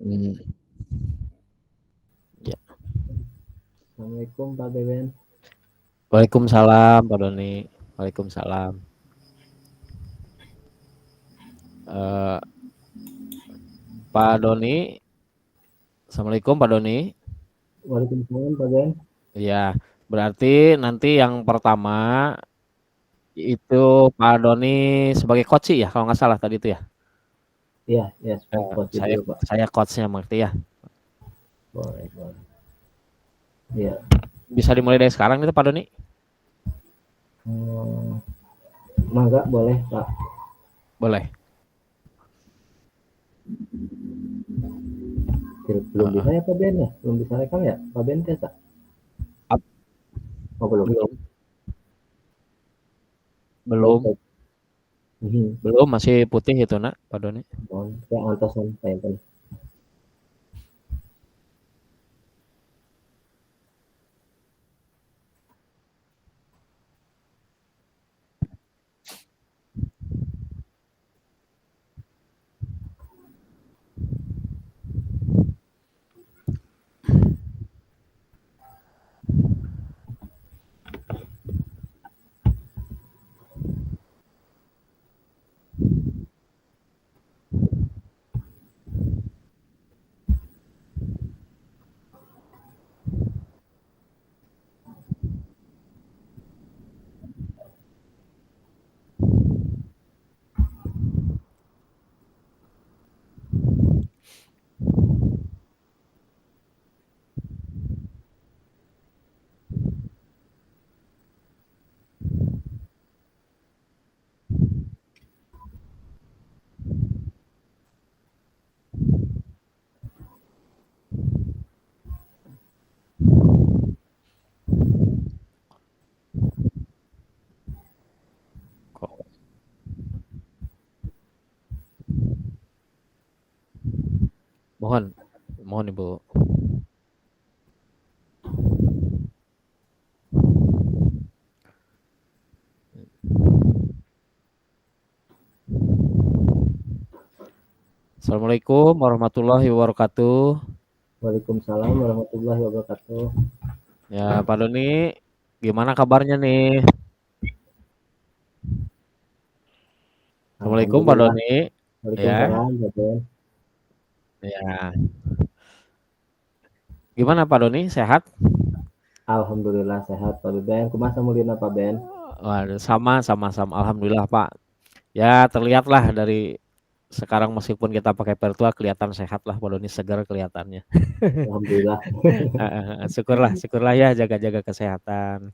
Hmm. Ya. Assalamualaikum Pak Beben. Waalaikumsalam Pak Doni. Waalaikumsalam. Eh, Pak Doni, Assalamualaikum Pak Doni. Waalaikumsalam Pak Ben. Ya, berarti nanti yang pertama itu Pak Doni sebagai coach ya, kalau nggak salah tadi itu ya. Iya, ya sebagai Eh, coach saya dulu Pak. saya coachnya berarti ya. Boleh, boleh. Iya. Bisa dimulai dari sekarang itu Pak Doni. Hmm, mangga boleh Pak. Boleh. Belum bisa Heeh. ya Pak Ben ya? Belum bisa rekam ya? Pak Ben tes tak? Ap- Oh belum. Belum, Oh, belum, baik. Mhm. belum masih putih itu nak Pak Doni. Oh, saya antosan saya Ben. Kok mohon, mohon Ibu. Assalamualaikum warahmatullahi wabarakatuh. Waalaikumsalam warahmatullahi wabarakatuh. Ya Pak Doni, gimana kabarnya nih? Assalamualaikum Pak Alhamdulillah. Doni. Ya, Waalaikumsalam Pak Ben. ya. Gimana Pak Doni? Sehat? Alhamdulillah sehat Pak Ben. Kumaha mulina Pak Ben? Waduh, sama. Alhamdulillah Pak. Ya terlihatlah dari sekarang meskipun kita pakai virtual kelihatan sehat lah Pak Doni, segar kelihatannya. Alhamdulillah. Syukurlah ya jaga-jaga kesehatan.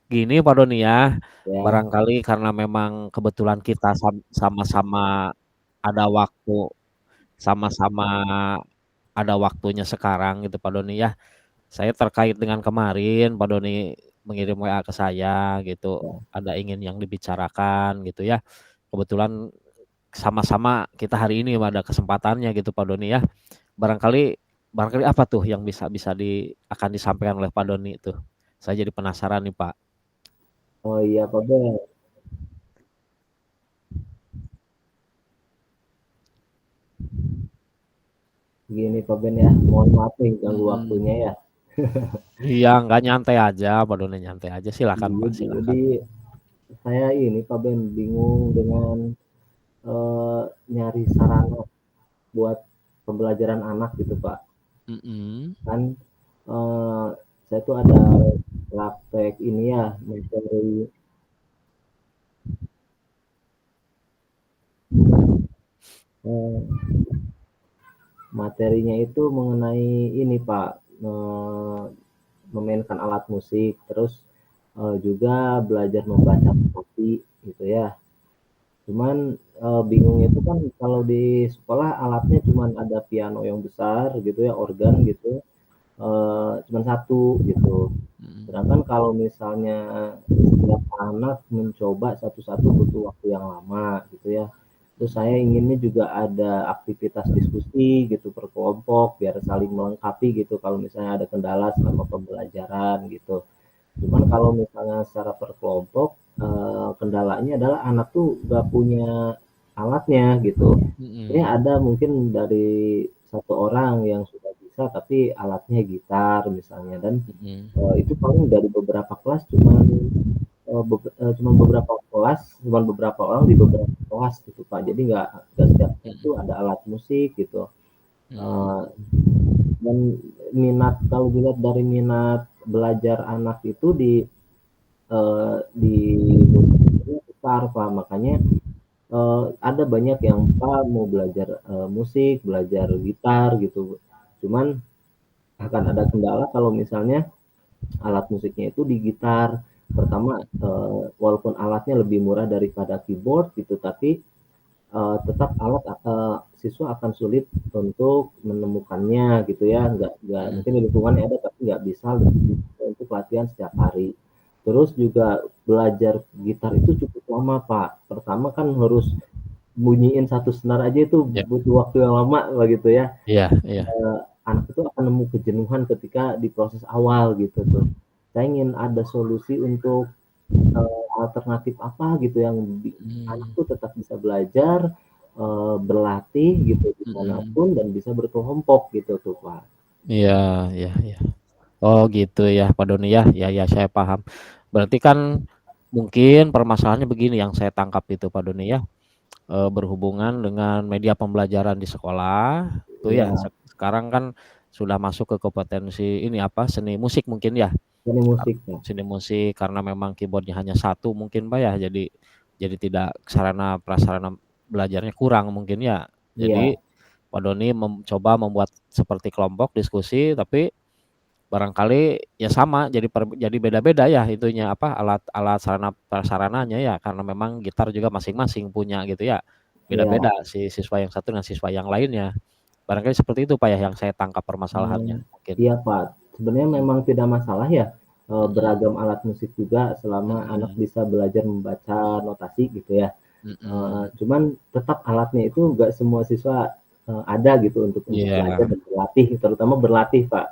Gini Pak Doni ya, Ya, barangkali karena memang kebetulan kita sama-sama ada waktu, sama-sama ada waktunya sekarang gitu Pak Doni ya. Saya terkait dengan kemarin Pak Doni mengirim WA ke saya gitu, ya. ada ingin yang dibicarakan gitu ya. Kebetulan sama-sama kita hari ini ada kesempatannya gitu Pak Doni ya. Barangkali barangkali apa tuh yang bisa bisa akan disampaikan oleh Pak Doni itu. Saya jadi penasaran nih Pak. Oh iya Pak Ben. Gini Pak Ben ya. Mohon maaf nih ganggu waktunya Mm-mm. ya. Iya, nggak nyantai aja, Pak Doni nyantai aja. Silakan Iya, Pak, silakan. jadi saya ini Pak Ben bingung dengan eh, nyari sarana buat pembelajaran anak gitu Pak. Mm-mm. Kan eh, saya tuh ada praktek ini ya materi eh, materinya itu mengenai ini Pak, memainkan alat musik, terus juga belajar membaca notasi gitu ya. Cuman bingung itu kan kalau di sekolah alatnya cuman ada piano yang besar gitu ya, organ gitu, cuman satu gitu. Sedangkan Mm-mm. kalau misalnya setiap anak mencoba satu-satu butuh waktu yang lama gitu ya. Terus saya inginnya juga ada aktivitas diskusi gitu per kelompok biar saling melengkapi gitu kalau misalnya ada kendala selama pembelajaran gitu. Cuman kalau misalnya secara per kelompok kendalanya adalah anak tuh nggak punya alatnya gitu. Ini Mm-mm. ada mungkin dari 1 orang yang sudah bisa tapi alatnya gitar misalnya dan, Mhm. itu paling dari beberapa kelas cuman beberapa kelas, cuman beberapa orang di beberapa kelas gitu, Pak. Jadi nggak setiap kelas tuh Mhm. ada alat musik gitu, Mmm. eee, dan kalau dilihat dari minat belajar anak itu di musik sebenarnya besar, Pak. Makanya, ada banyak yang, "Pak, mau belajar, musik, belajar gitar," gitu. Cuman akan ada kendala kalau misalnya alat musiknya itu di gitar. Pertama, walaupun alatnya lebih murah daripada keyboard gitu, tapi, tetap siswa akan sulit untuk menemukannya gitu ya, nggak mungkin di Mhm. lingkungannya ada, tapi nggak bisa untuk latihan setiap hari. Terus juga belajar gitar itu cukup lama, Pak. Pertama kan harus bunyiin satu senar aja itu Ya. butuh waktu yang lama begitu ya. Iya iya. Anak itu akan nemu kejenuhan ketika di proses awal gitu tuh. Saya ingin ada solusi untuk, alternatif apa gitu yang anak Mmm. tuh tetap bisa belajar, berlatih gitu di mana Mhm. pun dan bisa berkelompok gitu tuh, Pak. Iya iya iya. Oh gitu ya Pak Doni ya, ya ya saya paham. Berarti kan mungkin permasalahannya begini yang saya tangkap itu Pak Doni ya, berhubungan dengan media pembelajaran di sekolah tuh ya Iya, sekarang kan sudah masuk ke kompetensi ini apa, seni musik mungkin ya? seni musik, Pak. Seni musik karena memang keyboard-nya hanya satu mungkin Pak ya, jadi tidak sarana prasarana belajarnya kurang mungkin ya. Jadi Iya Pak Doni mencoba membuat seperti kelompok diskusi tapi barangkali ya sama jadi beda-beda ya itunya apa, alat-alat sarana prasarananya ya karena memang gitar juga masing-masing punya gitu ya. iya, Beda-beda si siswa yang satu dan siswa yang lainnya. Barangkali seperti itu Pak ya yang saya tangkap eee, permasalahannya mungkin. iya, Pak. Sebenarnya Mhm memang tidak masalah ya, mhm beragam alat musik juga selama anak mhm bisa belajar membaca notasi gitu ya. mhm. Cuman tetap alatnya itu nggak semua siswa, ada gitu untuk belajar Iya dan berlatih, terutama berlatih, Pak.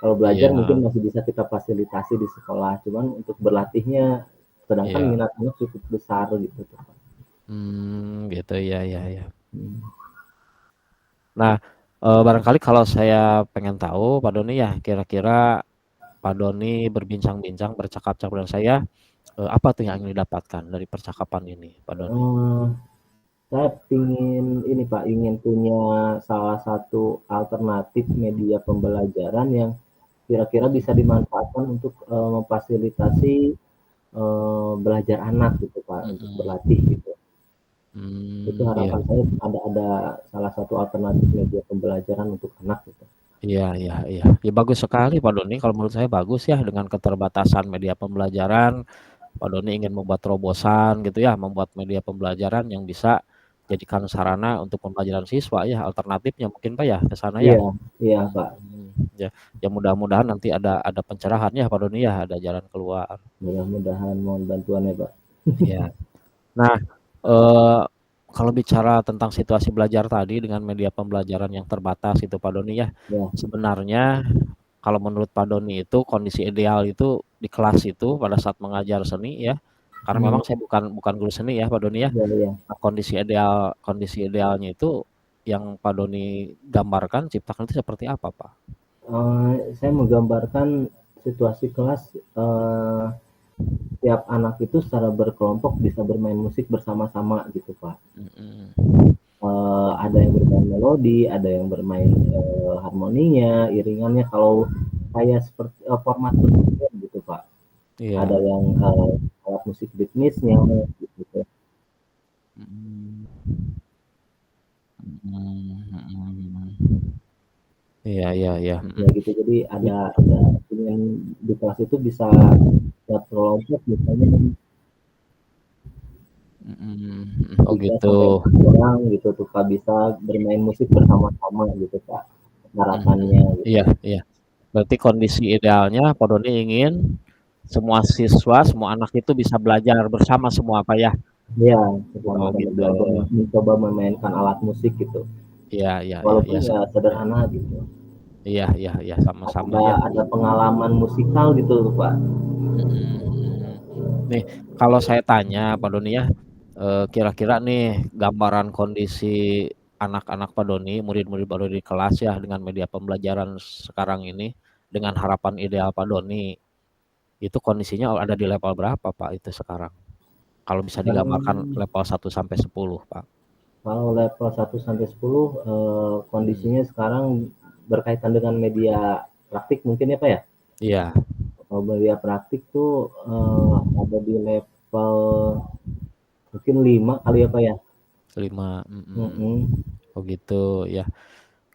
Kalau belajar iya mungkin masih bisa kita fasilitasi di sekolah, cuman untuk berlatihnya sedangkan iya. minat anak cukup besar gitu tuh, Pak. Gitu ya ya ya. Mhm. Nah, barangkali kalau saya pengen tahu Pak Doni ya, kira-kira Pak Doni berbincang-bincang, bercakap-cakap dengan saya, apa tuh yang ingin didapatkan dari percakapan ini, Pak Doni? Eee, saya ini, Pak, ingin punya salah satu alternatif media pembelajaran yang kira-kira bisa Mhm dimanfaatkan untuk, memfasilitasi, belajar anak gitu, Pak, untuk mhm. berlatih gitu. Itu Iya harapan saya ada salah satu alternatif media pembelajaran untuk anak gitu. iya iya iya. Ya bagus sekali Pak Doni, kalau menurut saya bagus ya dengan keterbatasan media pembelajaran, Pak Doni ingin membuat terobosan gitu ya, membuat media pembelajaran yang bisa jadikan sarana untuk pembelajaran siswa ya, alternatifnya mungkin Pak ya, ke sana ya? Iya iya, Pak, Ya ya mudah-mudahan nanti ada pencerahan ya Pak Doni ya, ada jalan keluar. mudah-mudahan mohon bantuannya, Pak. Iya. Nah, eee, kalau bicara tentang situasi belajar tadi dengan media pembelajaran yang terbatas itu Pak Doni ya, Ya, sebenarnya kalau menurut Pak Doni itu kondisi ideal itu di kelas itu pada saat mengajar seni ya, karena mmm, memang saya bukan guru seni ya Pak Doni ya. iya iya. Nah kondisi idealnya itu yang Pak Doni gambarkan, ciptakan itu seperti apa Pak? Saya menggambarkan situasi kelas, tiap anak itu secara berkelompok bisa bermain musik bersama-sama gitu, Pak. Mhm. Ada yang bermain melodi, ada yang bermain, harmoninya, iringannya, kalau kayak format pertunjukan gitu, Pak. Ada Iya. yang, alat musik ritmisnya gitu. Mhm. Mhm mhm. Iya iya iya, mhm. Ya gitu, jadi I ada ingin di kelas itu bisa tiap kelompok misalnya mhm mhm. Oh 3 gitu. sampai 4 orang gitu tuh, Kak, bisa bermain musik bersama-sama gitu, Kak, Mhm mhm. harapannya gitu. Iya iya. Berarti kondisi idealnya Pak Doni ingin semua siswa, semua anak itu bisa belajar bersama semua Pak ya? Iya, bersama Oh dan gitu. belajar mencoba memainkan alat musik gitu, Iya iya iya walaupun iya ya iya. sederhana gitu. Iya iya iya, sama-sama ya. Ada pengalaman musikal gitu loh, Pak. Mhm mhm. Nih, kalau saya tanya Pak Doni ya, kira-kira nih gambaran kondisi anak-anak Pak Doni, murid-murid Pak Doni di kelas ya dengan media pembelajaran sekarang ini, dengan harapan ideal Pak Doni, itu kondisinya ada di level berapa Pak itu sekarang? Kalau bisa digambarkan Sekarang level 1 sampai 10 Pak. kalau level 1 sampai 10 Hmm. kondisinya sekarang berkaitan dengan media praktik mungkin ya Pak ya? Iya, Kalau media praktik tuh ada di level mungkin 5 kali ya Pak ya? 5. Mm-mm. Oh gitu ya.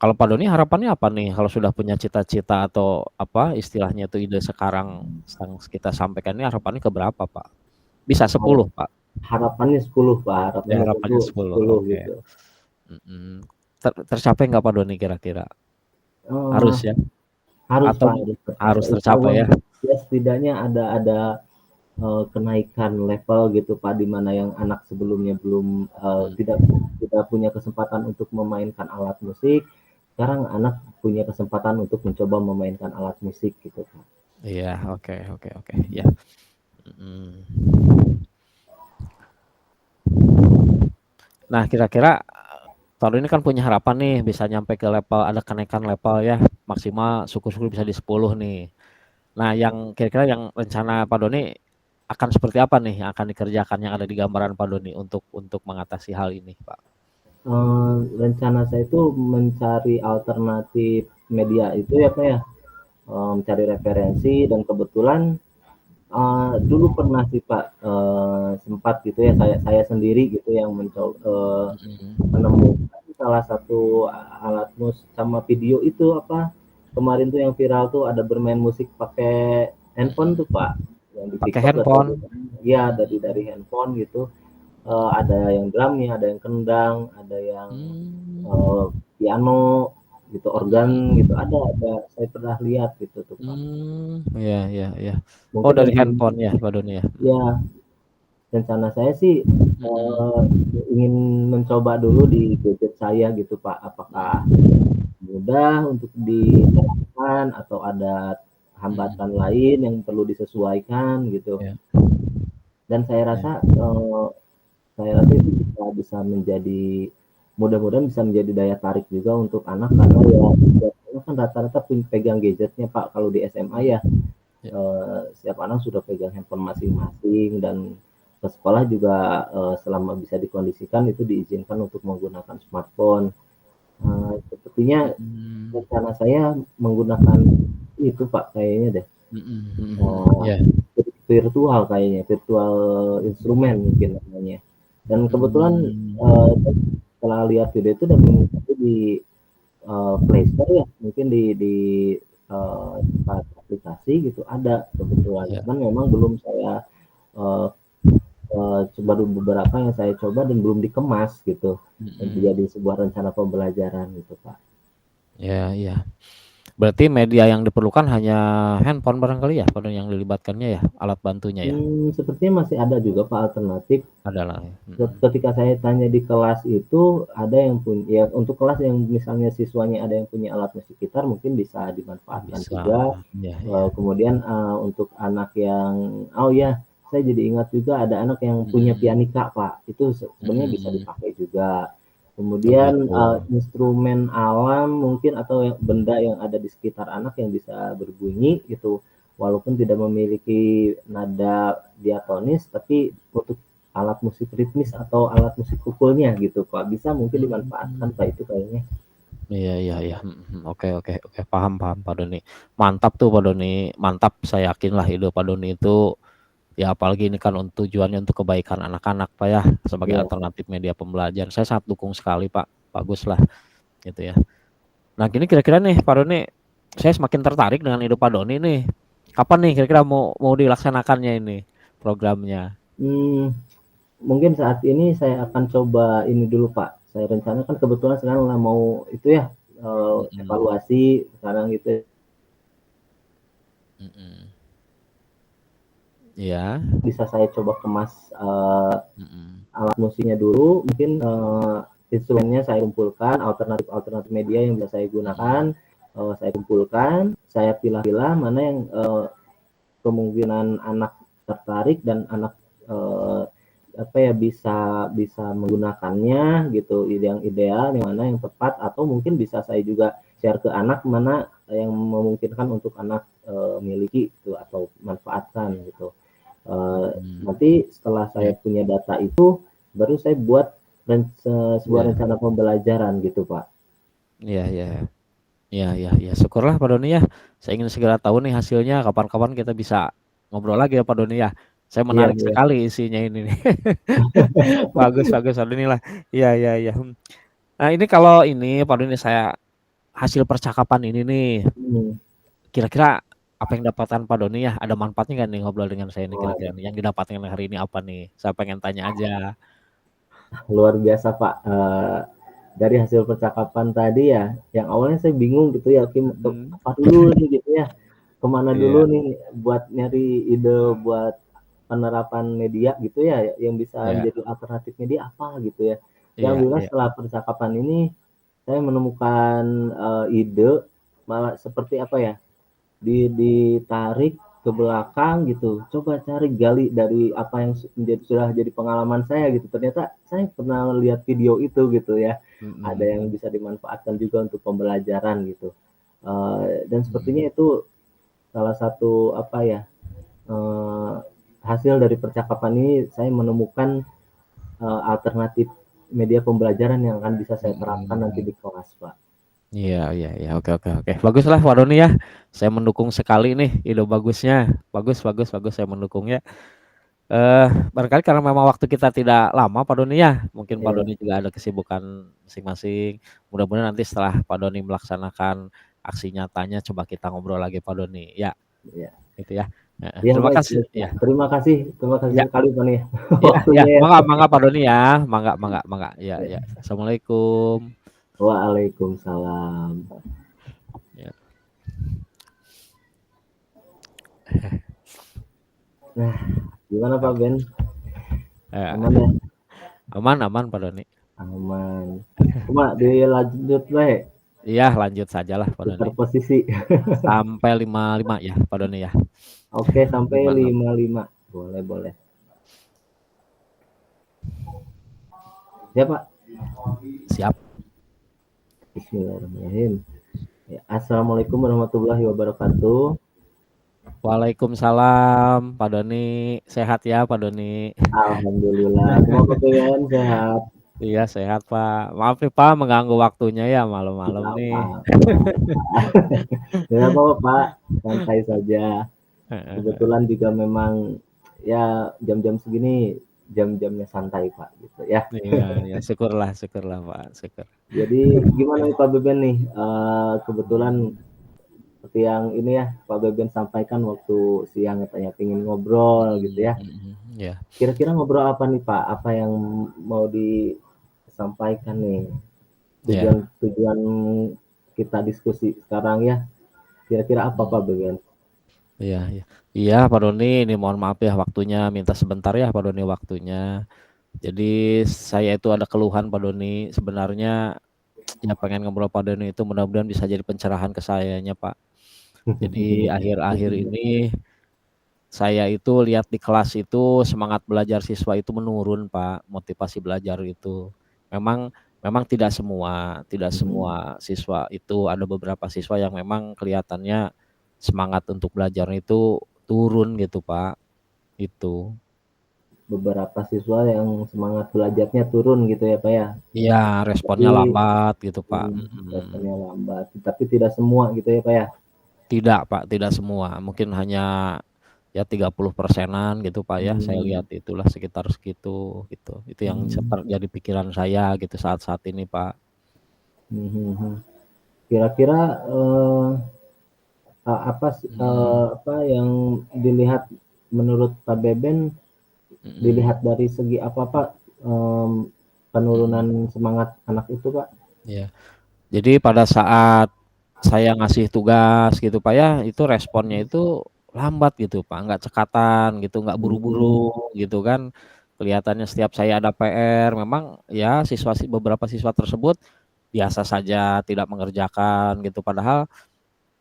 Kalau Pak Doni harapannya apa nih kalau sudah punya cita-cita atau apa istilahnya itu ide sekarang yang kita sampaikan ini harapannya ke berapa Pak? Bisa Kalau 10 Pak? harapannya 10 Pak, Ya harapannya tentu harapannya 10, 10 oke. gitu. Tercapai nggak Pak Doni kira-kira? Eh, Harus ya? harus Atau Pak, harus harus tercapai. tercapai ya? Ya setidaknya ada kenaikan level gitu Pak, di mana yang anak sebelumnya belum Hmm. tidak tidak punya kesempatan untuk memainkan alat musik, sekarang anak punya kesempatan untuk mencoba memainkan alat musik gitu Pak. Iya, oke, oke, oke, ya. Mm. Nah, kira-kira tahun ini kan punya harapan nih bisa nyampe ke level ada kenaikan level ya maksimal syukur-syukur bisa di 10 nih. Nah, yang kira-kira yang rencana Pak Doni akan seperti apa nih yang akan dikerjakan yang ada di gambaran Pak Doni untuk mengatasi hal ini, Pak? Rencana saya itu mencari alternatif media itu ya Pak ya, mencari referensi dan kebetulan dulu pernah sih Pak, sempat gitu ya saya sendiri gitu yang Mm-mm. menemukan salah satu alat musik sama video itu apa, kemarin tuh yang viral tuh ada bermain musik pakai handphone tuh Pak, yang di Pakai TikTok atau handphone. di mana, iya dari handphone gitu. Ada yang drumnya, ada yang kendang, ada yang Hmm. eee, piano gitu, organ gitu, Mm-mm. ada saya pernah lihat gitu tuh Pak. Iya, iya, iya. Oh, Mungkin dari nanti handphone ya, Pak Doni ya. ya rencana saya sih, Mm-mm. ingin mencoba dulu di gadget saya gitu Pak, apakah mudah untuk diterapkan atau ada hambatan Mm-mm. lain yang perlu disesuaikan gitu. Ya, Dan ya. saya rasa itu bisa bisa menjadi mudah-mudahan bisa menjadi daya tarik juga untuk anak karena ya anak kan rata-rata pegang gadgetnya Pak, kalau di SMA ya, Ya. setiap anak sudah pegang handphone masing-masing dan ke sekolah juga, selama bisa dikondisikan itu diizinkan untuk menggunakan smartphone. Sepertinya Mm-mm. rencana saya menggunakan itu Pak kayaknya deh, Mm-mm. Mm-mm. eee, Ya. virtual kayaknya, virtual instrumen mungkin namanya. Dan kebetulan, Hmm. setelah lihat video itu dan mengikuti di, Play Store ya, mungkin di, tempat aplikasi gitu ada kebetulan. Ya. Cuman memang belum saya, eee baru beberapa yang saya coba dan belum dikemas gitu, untuk Mm-mm. jadi sebuah rencana pembelajaran gitu Pak. Ya, ya. Berarti media yang diperlukan hanya handphone barangkali ya, pada yang dilibatkannya ya, alat bantunya ya? Sepertinya masih ada juga Pak alternatif. Adalah ya. Mm-mm. Ketika saya tanya di kelas itu ada yang punya ya untuk kelas yang misalnya siswanya ada yang punya alat musik gitar mungkin bisa dimanfaatkan Bisa. juga. Ya, ya. Kemudian, untuk anak yang oh ya, saya jadi ingat juga ada anak yang punya Mm-mm. pianika Pak, itu sebenarnya bisa Mm-mm. dipakai juga. Oh Kemudian, gitu. instrumen alam mungkin atau benda yang ada di sekitar anak yang bisa berbunyi gitu, walaupun tidak memiliki nada diatonis, tapi untuk alat musik ritmis atau alat musik pukulnya gitu Pak, bisa mungkin dimanfaatkan Hmm. Pak itu kayaknya. Iya, iya, iya. Oke, oke, oke. Paham, paham Pak Doni. Mantap tuh Pak Doni. Mantap, saya yakin lah ide Pak Doni itu ya apalagi ini kan tujuannya untuk kebaikan anak-anak Pak ya sebagai Iya. alternatif media pembelajaran. Saya sangat dukung sekali Pak. Bagus lah gitu ya. Nah, gini kira-kira nih Pak Doni, saya semakin tertarik dengan ide Pak Doni nih. Kapan nih kira-kira mau mau dilaksanakannya ini programnya? Mmm, Mungkin saat ini saya akan coba ini dulu Pak, saya rencanakan kebetulan sekarang mau itu ya, Mm-mm. evaluasi sekarang gitu Mm-mm. Iya. bisa saya coba kemas, Mm-mm. alat musiknya dulu, mungkin, instrumennya saya kumpulkan, alternatif-alternatif media yang bisa saya gunakan, Mm-mm. saya kumpulkan, saya pilah-pilah mana yang, kemungkinan anak tertarik dan anak, eee, apa ya, bisa bisa menggunakannya gitu, yang ideal, yang mana yang tepat, atau mungkin bisa saya juga share ke anak mana yang memungkinkan untuk anak miliki gitu atau manfaatkan gitu. Mhm. Nanti setelah Iya saya punya data itu, baru saya buat sebuah iya rencana pembelajaran gitu, Pak. iya iya iya iya iya, syukurlah Pak Doni ya, saya ingin segera tahu nih hasilnya, kapan-kapan kita bisa ngobrol lagi ya Pak Doni ya. Saya Iya, menarik iya. sekali isinya ini nih. Bagus bagus Pak Doni lah. Iya iya iya, Nah ini kalau ini Pak Doni, saya hasil percakapan ini nih, Hmm. kira-kira apa yang dapatkan Pak Doni ya, ada manfaatnya nggak nih ngobrol dengan saya ini kira-kira Waduh, nih, yang didapatkan hari ini apa nih? Saya pengen tanya aja. luar biasa, Pak. Dari hasil percakapan tadi ya, yang awalnya saya bingung gitu ya, Mhm. apa dulu nih gitu ya, kemana Iya dulu nih buat nyari ide buat penerapan media gitu ya, yang bisa iya menjadi alternatif media apa gitu ya. Ya iya alhamdulillah iya. setelah percakapan ini saya menemukan ide malah seperti apa ya, ditarik ke belakang gitu, coba cari gali dari apa yang sudah jadi pengalaman saya gitu, ternyata saya pernah lihat video itu gitu ya, ada yang Mhm bisa dimanfaatkan juga untuk pembelajaran gitu. Dan mhm. sepertinya itu salah satu apa ya, eee, hasil dari percakapan ini saya menemukan alternatif media pembelajaran yang akan bisa saya terapkan nanti Mhm. di kelas, Pak. Iya iya iya, oke oke oke. Baguslah Pak Doni ya. Saya mendukung sekali nih ide bagusnya. Bagus bagus bagus, saya mendukung ya. Eh, barangkali karena memang waktu kita tidak lama Pak Doni ya. Mungkin Pak Iya, Doni juga ada kesibukan masing-masing. Mudah-mudahan nanti setelah Pak Doni melaksanakan aksi nyatanya, coba kita ngobrol lagi Pak Doni. Ya, iya. gitu ya. Heeh. Iya, Terima baik kasih. baik, Pak. Ya, Terima kasih ya, sekali, Pak, nih ya, ya. waktunya ya. Mangga mangga Pak Doni ya. Mangga mangga mangga. Ya ya. Assalamualaikum. Waalaikumsalam. Ya. Nah, gimana Pak Oke. Ben? Aman Eh, ya? aman aman Pak Doni. Aman. Cuma dilanjut baik, Iya, lanjut sajalah Pak tukar Doni. posisi. Sampai 55 ya Pak Doni ya. Oke, sampai 56. 55. Boleh, boleh. Ya, Pak. Siap. Bismillahirrahmanirrahim. Ya, Assalamualaikum warahmatullahi wabarakatuh. Waalaikumsalam Pak Doni. Sehat ya Pak Doni. Alhamdulillah. Semoga Pak Ben sehat. Iya sehat Pak. Maaf nih Pak mengganggu waktunya ya malam-malam Tidak nih. apa, tidak apa. Tidak apa-apa, Pak. Santai saja. Kebetulan juga memang ya jam-jam segini jam-jamnya santai Pak gitu ya. Iya, ya syukurlah Pak, syukur. Jadi gimana nih Pak Beben nih, kebetulan Hmm, seperti yang ini ya Pak Beben sampaikan waktu siang katanya pengen ngobrol gitu ya. ya. Kira-kira ngobrol apa nih Pak? Apa yang mau disampaikan nih? Ya. Tujuan-tujuan kita diskusi sekarang ya. Kira-kira apa Pak Hmm, Beben? Iya, iya. Iya Pak Doni, ini mohon maaf ya waktunya, minta sebentar ya Pak Doni waktunya. Jadi saya itu ada keluhan Pak Doni, sebenarnya ya pengen ngobrol Pak Doni itu mudah-mudahan bisa jadi pencerahan ke sayanya Pak. Jadi akhir-akhir ini saya itu lihat di kelas itu semangat belajar siswa itu menurun Pak, motivasi belajar itu. Memang memang tidak semua siswa itu, ada beberapa siswa yang memang kelihatannya semangat untuk belajar itu turun gitu Pak, itu. Beberapa siswa yang semangat belajarnya turun gitu ya Pak ya. Iya, Tapi responnya lambat gitu Pak. responnya lambat, tapi tidak semua gitu ya Pak ya. Tidak Pak, tidak semua, mungkin hanya ya 30%-an gitu Pak ya, saya Hmm, lihat itulah sekitar segitu gitu. Itu yang hmm, jadi pikiran saya gitu saat-saat ini Pak. hmm, hmm, hmm. Kira-kira apa Mhm apa yang dilihat menurut Pak Beben, mhm dilihat dari segi apa Pak, mhm, penurunan semangat anak itu Pak? iya. Jadi pada saat saya ngasih tugas gitu Pak ya, itu responnya itu lambat gitu Pak, nggak cekatan gitu, nggak buru-buru Hmm, gitu kan. Kelihatannya setiap saya ada PR memang ya beberapa siswa tersebut biasa saja tidak mengerjakan gitu, padahal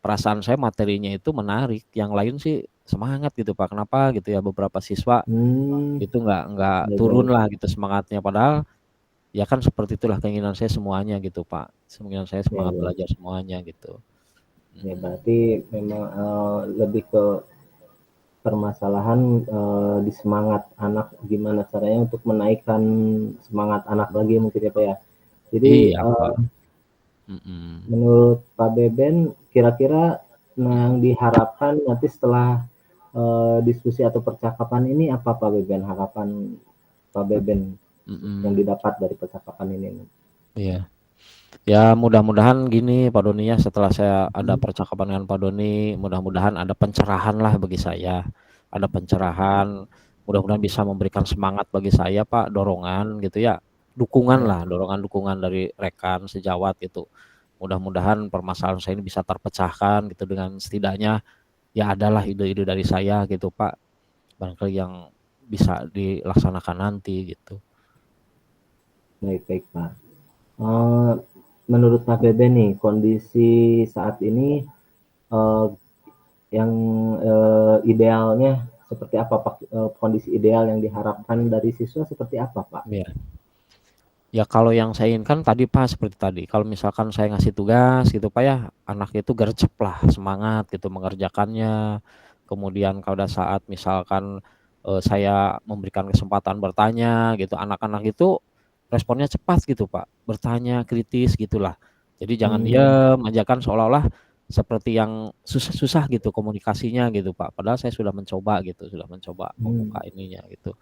perasaan saya materinya itu menarik, yang lain sih semangat gitu Pak, kenapa gitu ya beberapa siswa Hmm, itu nggak turun baik-baik. lah gitu semangatnya, padahal ya kan seperti itulah keinginan saya semuanya gitu Pak, keinginan saya Ya, semangat ya. belajar semuanya gitu. Ya, Mhm. berarti memang lebih ke permasalahan di semangat anak, gimana caranya untuk menaikkan semangat anak lagi mungkin ya Pak ya. Jadi Iya Pak, mhm. menurut Pak Beben kira-kira yang diharapkan nanti setelah diskusi atau percakapan ini apa Pak Beben, harapan Pak Beben yang Mhm, didapat dari percakapan ini? iya. Ya mudah-mudahan gini Pak Doni ya, setelah saya ada Mhm, percakapan dengan Pak Doni, mudah-mudahan ada pencerahan lah bagi saya. Ada pencerahan, mudah-mudahan bisa memberikan semangat bagi saya Pak, dorongan gitu ya. Dukungan ya. lah, dorongan-dukungan dari rekan sejawat gitu. Mudah-mudahan permasalahan saya ini bisa terpecahkan gitu dengan setidaknya ya adalah ide-ide dari saya gitu Pak. Barangkali yang bisa dilaksanakan nanti gitu. Baik, baik Pak. Eee, Menurut Pak Beben nih, kondisi saat ini, eee, yang, idealnya seperti apa Pak? Kondisi ideal yang diharapkan dari siswa seperti apa Pak? Iya. Ya kalau yang saya inginkan tadi Pak, seperti tadi, kalau misalkan saya ngasih tugas gitu Pak ya, anak itu gercep lah, semangat gitu mengerjakannya. Kemudian pada saat misalkan, saya memberikan kesempatan bertanya gitu, anak-anak itu responnya cepat gitu Pak, bertanya kritis gitulah. Jadi jangan Mmm, diam aja, kan seolah-olah seperti yang susah-susah gitu komunikasinya gitu Pak, padahal saya sudah mencoba gitu, sudah mencoba membuka mhm, ininya gitu.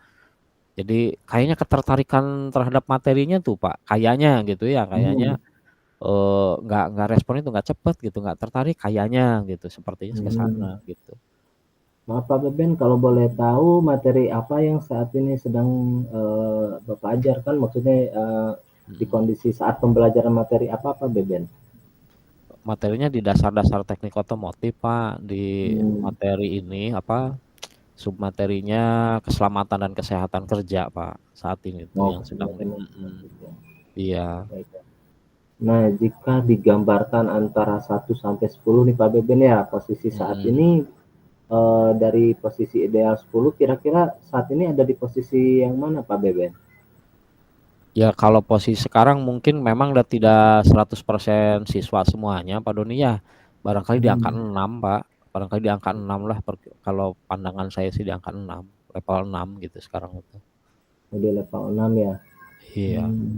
Jadi kayaknya ketertarikan terhadap materinya tuh Pak, kayaknya gitu ya, kayaknya, mhm, nggak respon itu nggak cepet gitu, nggak tertarik kayaknya gitu, sepertinya ke mhm. sana gitu. Maaf Pak Beben kalau boleh tahu materi apa yang saat ini sedang, Bapak ajarkan? Maksudnya, di Mhm. kondisi saat pembelajaran materi apa Pak Beben? Materinya di dasar-dasar teknik otomotif Pak, di Mmm, materi ini apa, submaterinya keselamatan dan kesehatan kerja Pak, saat ini tuh oh yang sedang otomotif ya, iya, baik. Nah, jika digambarkan antara 1 sampai 10 nih Pak Beben ya, posisi saat mhm. ini, dari posisi ideal 10 kira-kira saat ini ada di posisi yang mana Pak Beben? Ya kalau posisi sekarang mungkin memang udah tidak 100% siswa semuanya Pak Doni ya, barangkali di angka Mmm, 6 Pak, barangkali di angka 6 lah kalau pandangan saya sih di angka 6, level 6 gitu sekarang itu. udah level 6 ya? Iya, Mmm,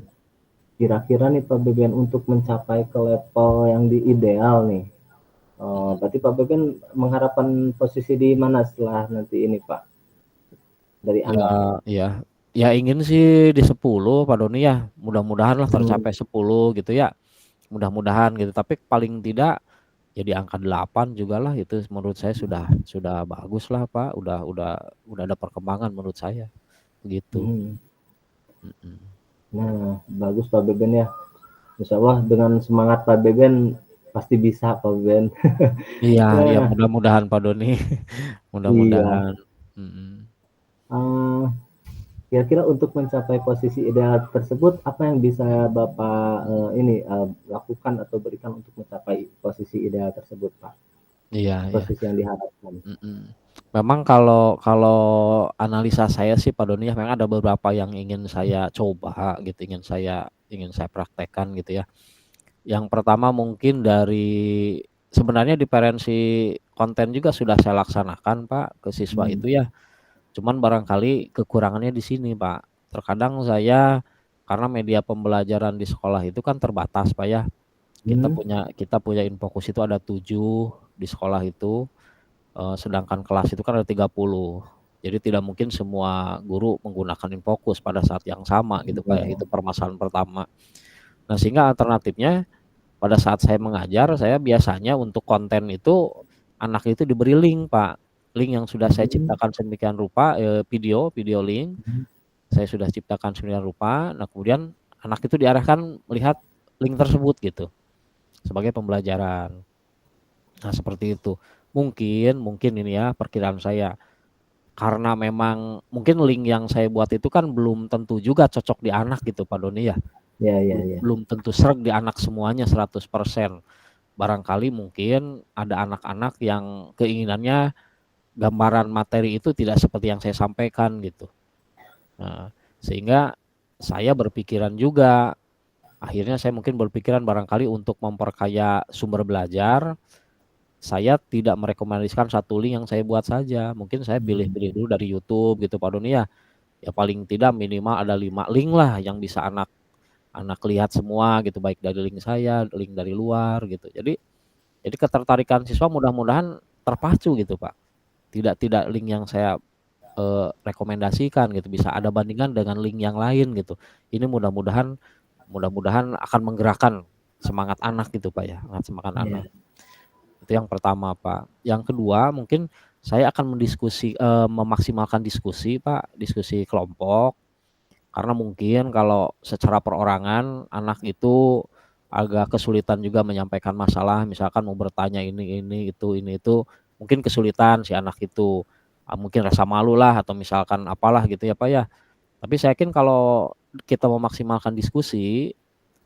Kira-kira nih Pak Beben untuk mencapai ke level yang di ideal nih, mhm. berarti Pak Beben mengharapkan posisi di mana setelah nanti ini Pak, dari Ya anak? iya, ya ingin sih di 10 Pak Doni ya, mudah-mudahan lah Mhm, tercapai 10 gitu ya, mudah-mudahan gitu, tapi paling tidak ya di angka 8 jugalah itu menurut saya sudah bagus lah Pak, udah ada perkembangan menurut saya, begitu. mhm. Mhm. Nah, bagus Pak Beben ya. Insyaallah dengan semangat Pak Beben pasti bisa Pak Beben. Iya iya Nah, mudah-mudahan Pak Doni, iya, mudah-mudahan, mhm. eee, kira-kira untuk mencapai posisi ideal tersebut apa yang bisa Bapak, lakukan atau berikan untuk mencapai posisi ideal tersebut, Pak? Iya iya, Posisi yang diharapkan? mhm. Memang kalau kalau analisa saya sih Pak Doni ya, memang ada beberapa yang ingin saya coba gitu, ingin saya praktekkan gitu ya. Yang pertama mungkin dari sebenarnya diferensi konten juga sudah saya laksanakan Pak, ke siswa Mmm, itu ya, cuman barangkali kekurangannya di sini Pak. Terkadang saya karena media pembelajaran di sekolah itu kan terbatas Pak ya, mhm, kita punya Infokus itu ada 7 di sekolah itu, sedangkan kelas itu kan ada 30. Jadi tidak mungkin semua guru menggunakan Infokus pada saat yang sama gitu Pak ya, iya, itu permasalahan pertama. Nah sehingga alternatifnya pada saat saya mengajar, saya biasanya untuk konten itu, anak itu diberi link Pak, link yang sudah saya mhm, ciptakan sedemikian rupa, video link, mhm, saya sudah ciptakan sedemikian rupa, nah kemudian anak itu diarahkan melihat link tersebut gitu, sebagai pembelajaran. Nah seperti itu. Mungkin mungkin ini ya perkiraan saya, karena memang mungkin link yang saya buat itu kan belum tentu juga cocok di anak gitu Pak Doni ya, iya, iya, belum iya, belum tentu sreg di anak semuanya 100%. barangkali mungkin ada anak-anak yang keinginannya gambaran materi itu tidak seperti yang saya sampaikan gitu. Nah, sehingga saya berpikiran juga, akhirnya saya mungkin berpikiran barangkali untuk memperkaya sumber belajar, saya tidak merekomendasikan satu link yang saya buat saja. Mungkin saya Mmm, pilih-pilih dulu dari YouTube gitu Pak Doni ya. Ya paling tidak minimal ada 5 link lah yang bisa anak anak lihat semua gitu, baik dari link saya, link dari luar gitu. Jadi ketertarikan siswa mudah-mudahan terpacu gitu Pak. Tidak link yang saya rekomendasikan gitu, bisa ada bandingan dengan link yang lain gitu. Ini mudah-mudahan mudah-mudahan akan menggerakkan semangat anak gitu Pak ya, semangat anak. iya, Itu yang pertama Pak. Yang kedua mungkin saya akan memaksimalkan diskusi Pak, diskusi kelompok, karena mungkin kalau secara perorangan anak itu agak kesulitan juga menyampaikan masalah, misalkan mau bertanya ini itu, mungkin kesulitan si anak itu, mungkin rasa malu lah atau misalkan apalah gitu ya Pak ya. Tapi saya yakin kalau kita memaksimalkan diskusi,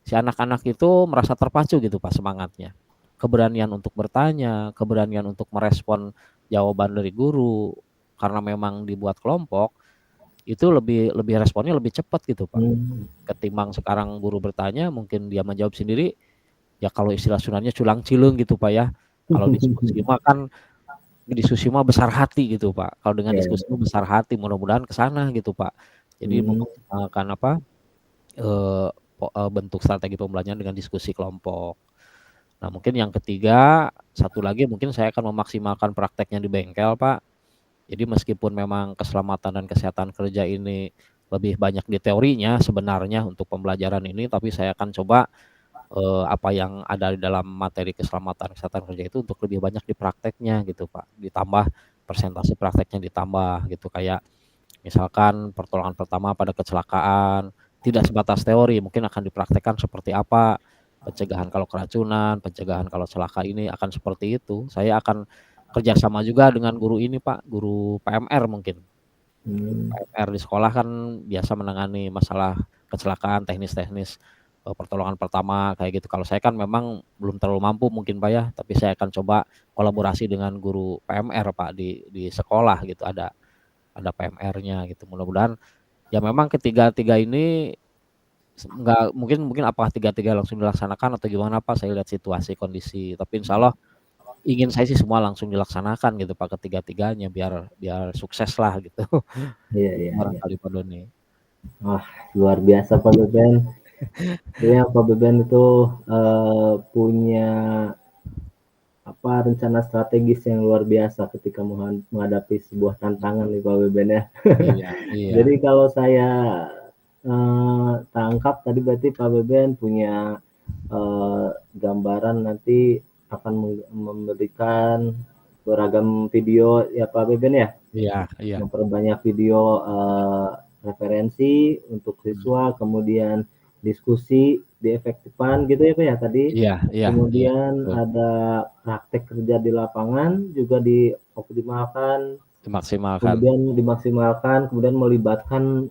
si anak-anak itu merasa terpacu gitu Pak semangatnya. Keberanian untuk bertanya, keberanian untuk merespon jawaban dari guru, karena memang dibuat kelompok, itu lebih lebih responnya lebih cepat gitu Pak. mmm, Ketimbang sekarang guru bertanya mungkin dia menjawab sendiri, ya kalau istilah Sundanya culang-cileng gitu Pak ya. Kalau diskusi mah besar hati gitu Pak. Kalau dengan iya, diskusi mah besar hati, mudah-mudahan ke sana gitu Pak. Jadi mmm, memaksimalkan apa, bentuk strategi pembelajaran dengan diskusi kelompok. Nah mungkin yang ketiga, satu lagi mungkin saya akan memaksimalkan prakteknya di bengkel Pak. Jadi meskipun memang keselamatan dan kesehatan kerja ini lebih banyak di teorinya sebenarnya untuk pembelajaran ini, tapi saya akan coba, apa yang ada di dalam materi keselamatan kesehatan kerja itu untuk lebih banyak di prakteknya gitu Pak. Ditambah persentase prakteknya ditambah gitu, kayak misalkan pertolongan pertama pada kecelakaan, tidak sebatas teori, mungkin akan dipraktekkan seperti apa, pencegahan kalau keracunan, pencegahan kalau celaka ini akan seperti itu. Saya akan kerjasama juga dengan guru ini Pak, guru PMR mungkin. mmm, PMR di sekolah kan biasa menangani masalah kecelakaan teknis-teknis, pertolongan pertama kayak gitu. Kalau saya kan memang belum terlalu mampu mungkin Pak ya, tapi saya akan coba kolaborasi dengan guru PMR Pak di sekolah gitu, ada PMR-nya gitu. Mudah-mudahan ya memang ketiga-tiga ini nggak mungkin mungkin apakah tiga-tiga langsung dilaksanakan atau gimana Pak, saya lihat situasi, kondisi. Tapi insyaallah ingin saya sih semua langsung dilaksanakan gitu Pak, ketiga-tiganya biar biar sukses-lah gitu. iya, Itu iya, iya. barangkali Pak Doni. Wah, luar biasa Pak Beben. Sepertinya Pak Beben itu, punya apa, rencana strategis yang luar biasa ketika menghadapi sebuah tantangan nih Pak Beben ya. Iya iya Jadi kalau saya, tangkap tadi berarti Pak Beben punya, eee, gambaran nanti akan memberikan beragam video ya Pak Beben ya? iya iya, Memperbanyak video, referensi untuk mhm, siswa, kemudian diskusi diefektifkan gitu ya, Pak, ya tadi. iya iya iya, Kemudian betul, ada praktek kerja di lapangan juga dioptimalkan, dimaksimalkan. kemudian dimaksimalkan, kemudian melibatkan,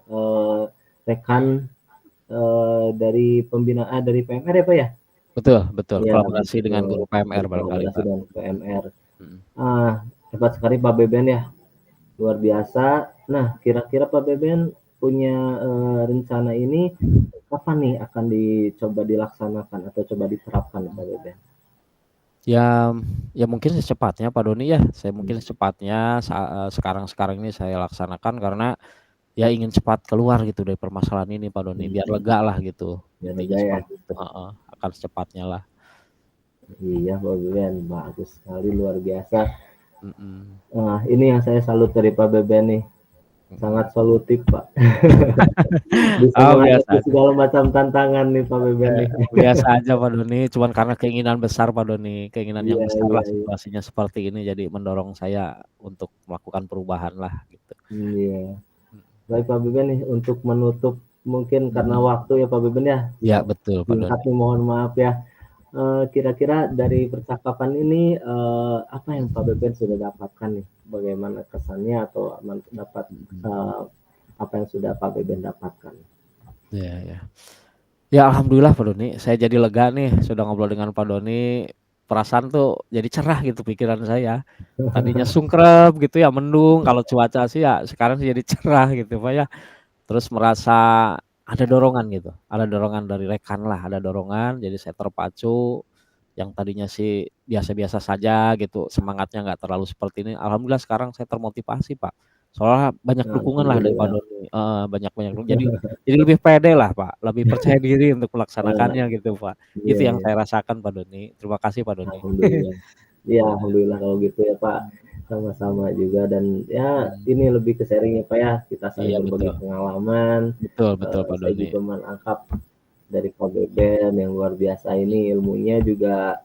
rekan, dari dari PMR ya, Pak, ya? Betul betul, Iya, kolaborasi dengan betul, guru PMR barangkali berkolaborasi Pak. dengan PMR. Mhm. Hebat sekali Pak Beben ya. Luar biasa. Nah, kira-kira Pak Beben punya, rencana ini kapan nih akan dicoba dilaksanakan atau coba diterapkan nih Pak Beben? Ya ya mungkin secepatnya Pak Doni ya, saya Mmm, mungkin secepatnya sekarang-sekarang ini saya laksanakan karena ya ingin cepat keluar gitu dari permasalahan ini Pak Doni, biar mhm, legalah gitu, biar intinya lega ya? seperti itu, heeh, akan secepatnya lah, Iya Pak Beben, bagus sekali, luar biasa. mhm Nah, ini yang saya salut dari Pak Beben nih, mhm. sangat solutif Pak. Bisa Oh biasa menghadapi aja, segala macam tantangan nih Pak Beben nih. biasa aja Pak Doni, cuman karena keinginan besar Pak Doni, keinginan yang Iya, besarlah iya, iya. situasinya seperti ini jadi mendorong saya untuk melakukan perubahan lah gitu, Iya. mhm Baik Pak Beben nih, untuk menutup mungkin karena mhm. waktu ya Pak Beben ya, Iya yang betul Pak singkat Doni. nih mohon maaf ya. Kira-kira dari percakapan ini, apa yang Pak Beben sudah dapatkan nih? Bagaimana kesannya atau dapat, Mhm, eee, apa yang sudah Pak Beben dapatkan? iya iya. Ya alhamdulillah Pak Doni, saya jadi lega nih sudah ngobrol dengan Pak Doni, perasaan tuh jadi cerah gitu pikiran saya. Tadinya sungkrep gitu ya, mendung kalau cuaca sih ya, sekarang sih jadi cerah gitu Pak ya. Terus merasa ada dorongan gitu, ada dorongan dari rekan lah, ada dorongan jadi saya terpacu, yang tadinya sih biasa-biasa saja gitu, semangatnya nggak terlalu seperti ini, alhamdulillah sekarang saya termotivasi Pak. Soalnya banyak dukungan lah dari Pak Alhamdulillah. Doni, heeh, banyak jadi lebih pede lah Pak, lebih percaya diri untuk Eee, melaksanakannya gitu Pak. Itu iya yang iya. saya rasakan Pak Doni. Terima kasih Pak Doni. Alhamdulillah. Iya, Iya. alhamdulillah kalau gitu ya, Pak. Sama-sama juga dan ya Mhm. ini lebih ke sharing ya, Pak, ya. Kita saling Iya berbagi betul. pengalaman, Betul betul Pak saya Doni. juga menangkap dari Pak Beben yang luar biasa Mhm. ini ilmunya juga,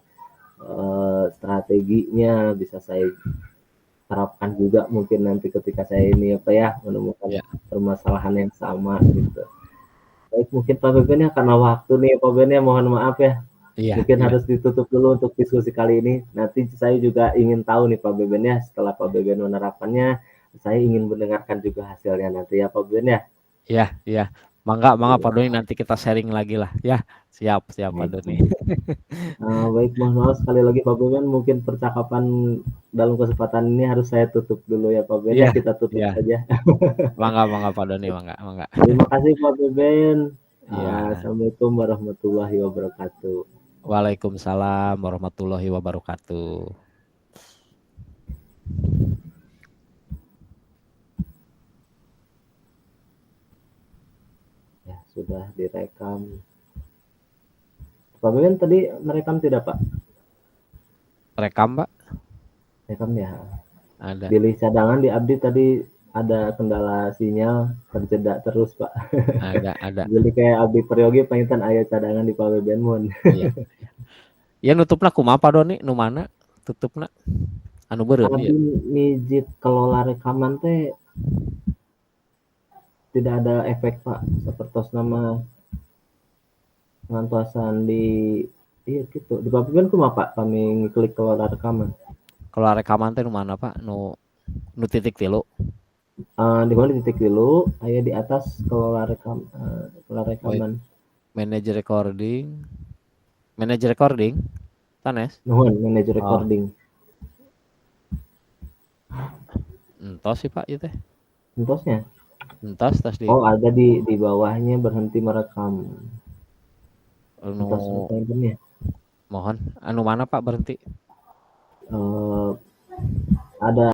strateginya bisa saya terapkan juga mungkin nanti ketika saya ini ya, Pak, ya, menemukan Iya. permasalahan yang sama gitu. Baik mungkin Pak Beben ya karena waktu nih Pak Beben ya, mohon maaf ya. Iya Mungkin iya. harus ditutup dulu untuk diskusi kali ini. Nanti saya juga ingin tahu nih Pak Beben ya, setelah Pak Beben menerapkannya, saya ingin mendengarkan juga hasilnya nanti ya Pak Beben ya. Iya iya. Mangga mangga Pak Doni Iya, nanti kita sharing lagi lah ya. Siap siap Pak baik. Doni. Baik mohon maaf sekali lagi Pak Beben, mungkin percakapan dalam kesempatan ini harus saya tutup dulu ya Pak Beben ya, Iya kita tutup iya. saja. Mangga mangga Pak Doni, mangga mangga. Terima kasih Pak Beben. Iya. Assalamualaikum warahmatullahi wabarakatuh. Waalaikumsalam warahmatullahi wabarakatuh. Ya, sudah direkam. Pak Beben tadi merekam tidak Pak? Rekam Pak? Rekam ya. Ada. Pilih cadangan di Abdi tadi ada kendala sinyal terjeda terus Pak. Ada. Jadi kayak Abdi Peryogi pengen aya cadangan di Pawe Benmon. Iya. Ya nutupna kumaha Pak Doni? Nu mana tutupna? Anu beureum ieu. Abdi mijit kelola rekaman teh tidak ada efek Pak. Sapertos nama ngantosan di iya gitu. Di Pawe Ben kumaha Pak kami ngeklik kelola rekaman. Kalau rekaman teh nu mana Pak? Nu titik tilu. Di mana titik dulu, aya di atas kelola Wait, rekaman. manage recording. Manage recording? Sanes? Nuhun, manage Oh, recording. entos sih Pak ieu teh. Entosnya? Entos tos di Oh, ada di bawahnya berhenti merekam. Entos anu merekam mohon anu mana Pak berhenti? eh ada